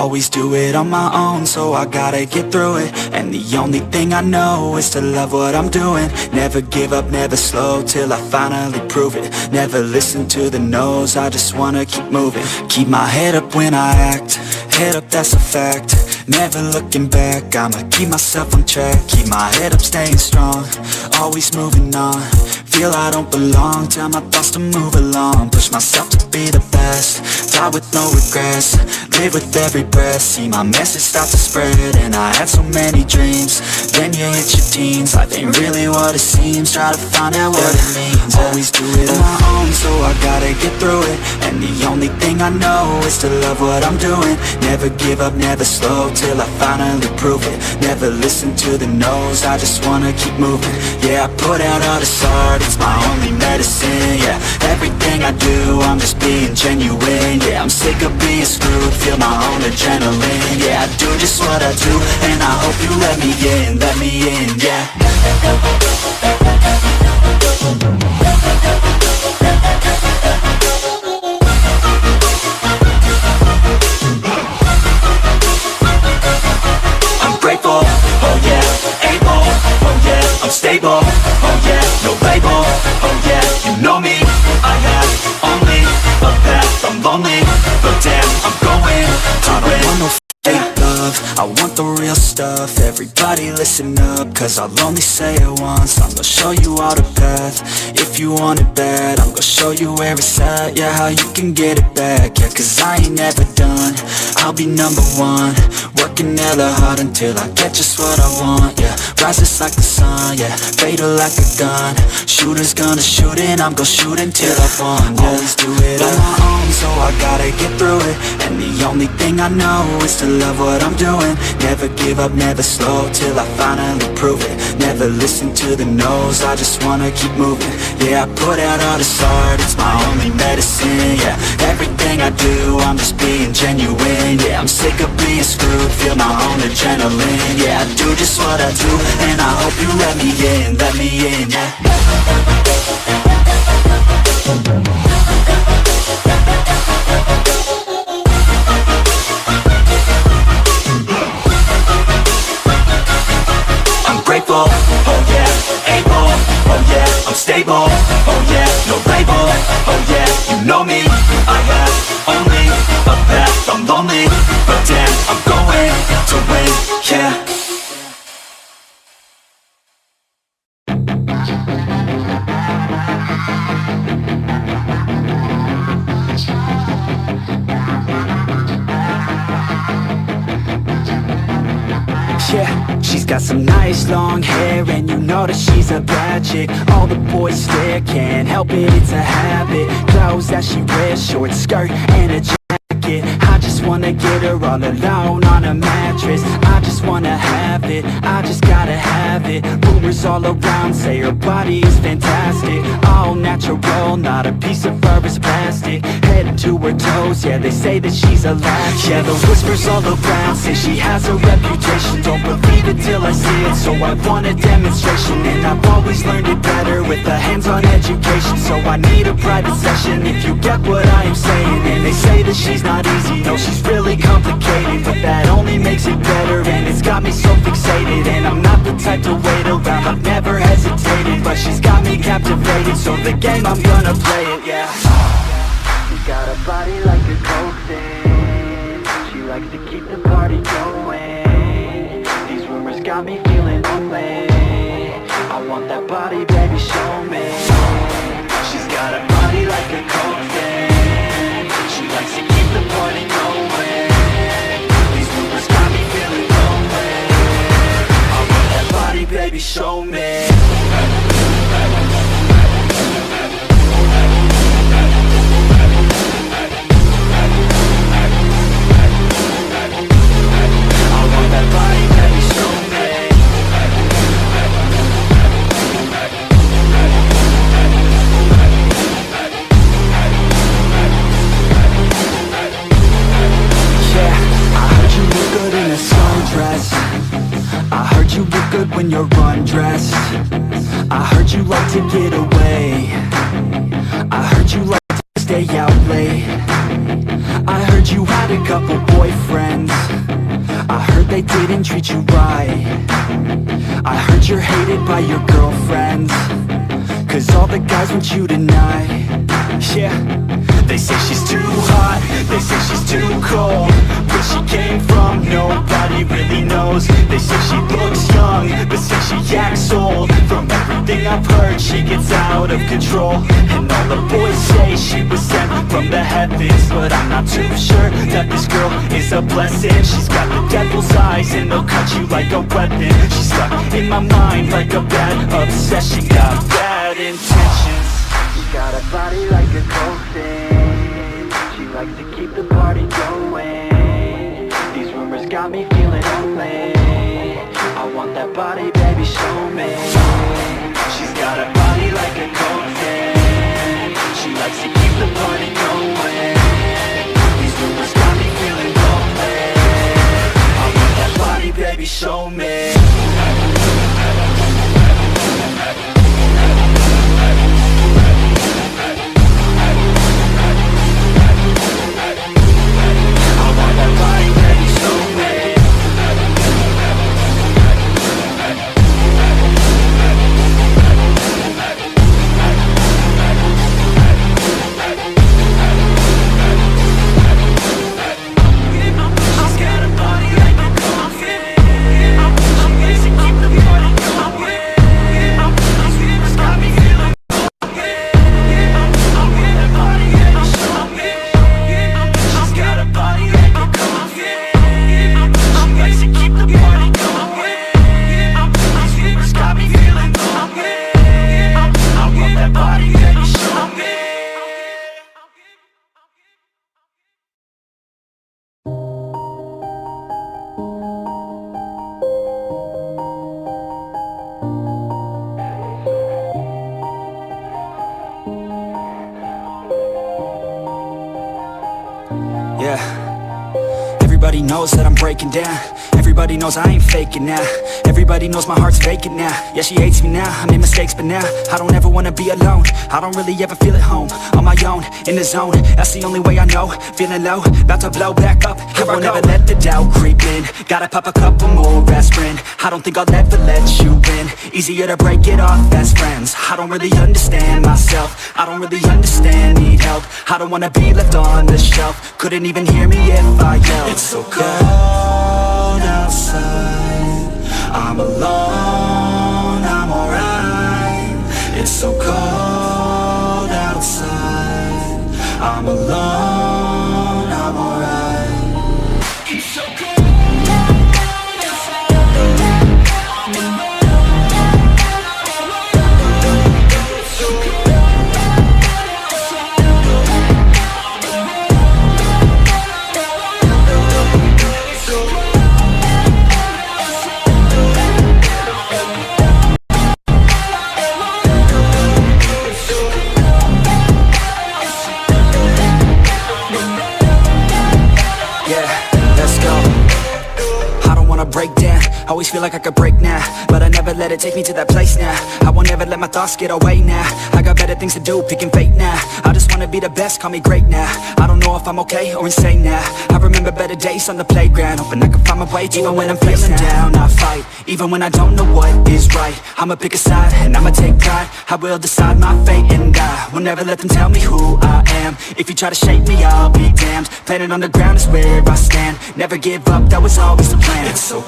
always do it on my own, so I gotta get through it. And the only thing I know is to love what I'm doing. Never give up, never slow, till I finally prove it. Never listen to the no's, I just wanna keep moving. Keep my head up when I act, head up, that's a fact. Never looking back, I'ma keep myself on track. Keep my head up, staying strong, always moving on. Feel I don't belong, tell my thoughts to move along. Push myself to be the best, die with no regrets. Live with every breath, see my message start to spread. And I had so many dreams, then you hit your teens. Life ain't really what it seems, try to find out what it means. Always do it on my own, so I gotta get through it. And the only thing I know is to love what I'm doing. Never give up, never slow, till I finally prove it. Never listen to the no's, I just wanna keep moving. Yeah, I put out all this art, it's my only medicine. Yeah, everything I do, I'm just being genuine. Yeah, I'm sick of being screwed, feel my own adrenaline. Yeah, I do just what I do, and I hope you let me in, yeah. I'm grateful, oh yeah, able, oh yeah, I'm stable, oh yeah, no label, oh yeah, you know me, I have only a path, I'm lonely, but damn, I'm going to win. I don't want no fake love, I want the real stuff. Everybody listen up, cause I'll only say it once. I'm gonna show you all the path, if you want it bad. I'm gonna show you where it's at, yeah, how you can get it back. Yeah, cause I ain't never done, I'll be number one. Working hella hard until I get just what I want, yeah. Rises like the sun, yeah, fatal like a gun. Shooter's gonna shoot and I'm gonna shoot until I won, yeah. Always do it on my own, so I gotta get through it. And the only thing I know is to love what I'm doing. Never give up, never slow, till I finally prove it. Never listen to the no's, I just wanna keep moving. Yeah, I put out all this art, it's my only medicine. Yeah, everything I do, I'm just being genuine. Yeah, I'm sick of being screwed, feel my own adrenaline. Yeah, I do just what I do, and I hope you let me in, yeah. I'm grateful, oh yeah, able, oh yeah, I'm stable, oh yeah, no label, oh yeah, you know me, I have only a path, I'm lonely, but damn, I'm going to win, yeah. Yeah, she's got some nice long hair, and you know that she's a bad chick. All the boys stare, can't help it, it's a habit. Clothes that she wears, short skirt and a jacket. I just wanna get her all alone on a mattress. I just wanna have it, I just gotta have it. Rumors all around say her body is fantastic. All natural, not a piece of fur is plastic. Head to her toes, yeah, they say that she's a latch. Yeah, the whispers all around say she has a reputation. Don't believe it till I see it, so I want a demonstration. And I've always learned it better with a hands-on education. So I need a private session if you get what I am saying. And they say that she's not easy, no, she's really complicated, but that only makes it better, and it's got me so fixated. And I'm not the type to wait around, I've never hesitated, but she's got me captivated, so the game, I'm gonna play it, yeah. She got a body like a coke thing, she likes to keep the party going. These rumors got me feeling lonely, I want that body, baby, show me. She's got a body like a coke thing, she likes to keep the party going. These rumors got me feeling lonely, I want that body, baby, show me. When you're undressed, I heard you like to get away, I heard you like to stay out late. I heard you had a couple boyfriends. I heard they didn't treat you right. I heard you're hated by your girlfriends, 'cause all the guys want you tonight. Yeah, they say she's too hot, they say she's too cold. Where she came from, nobody really knows. They say she looks young, but say she acts old. From everything I've heard, she gets out of control. And all the boys say she was sent from the heavens, but I'm not too sure that this girl is a blessing. She's got the devil's eyes and they'll cut you like a weapon. She's stuck in my mind like a bad obsession. Got bad intentions. She got a body like a coffin. She likes to keep the party going. These rumors got me feeling lonely. I want that body, baby, show me. She's got a body like a coffin. She likes to keep the party going. These rumors got me feeling lonely. I want that body, baby, show me. Yeah, everybody knows that I'm breaking down. Everybody knows I ain't faking now. Everybody knows my heart's vacant now. Yeah, she hates me now, I made mistakes but now I don't ever wanna be alone. I don't really ever feel at home. On my own, in the zone, that's the only way I know. Feeling low, about to blow back up. I won't ever let the doubt creep in. Gotta pop a couple more aspirin. I don't think I'll ever let you in. Easier to break it off best friends. I don't really understand myself. I don't really understand, need help. I don't wanna be left on the shelf. Couldn't even hear me if I yelled. It's so cold outside, I'm alone, I'm alright. It's so cold outside, I'm alone, I'm alright. It's so cold outside, I'm alone. Break down, always feel like I could break now, but I never let it take me to that place now. I won't ever let my thoughts get away now. I got better things to do, picking fate now. I just wanna be the best, call me great now. I don't know if I'm okay or insane now. I remember better days on the playground, hoping I can find my way. Even when I'm feeling down, I fight. Even when I don't know what is right, I'ma pick a side and I'ma take pride. I will decide my fate and I will never let them tell me who I am. If you try to shake me, I'll be damned. Planet on the ground is where I stand. Never give up, that was always the plan. It's so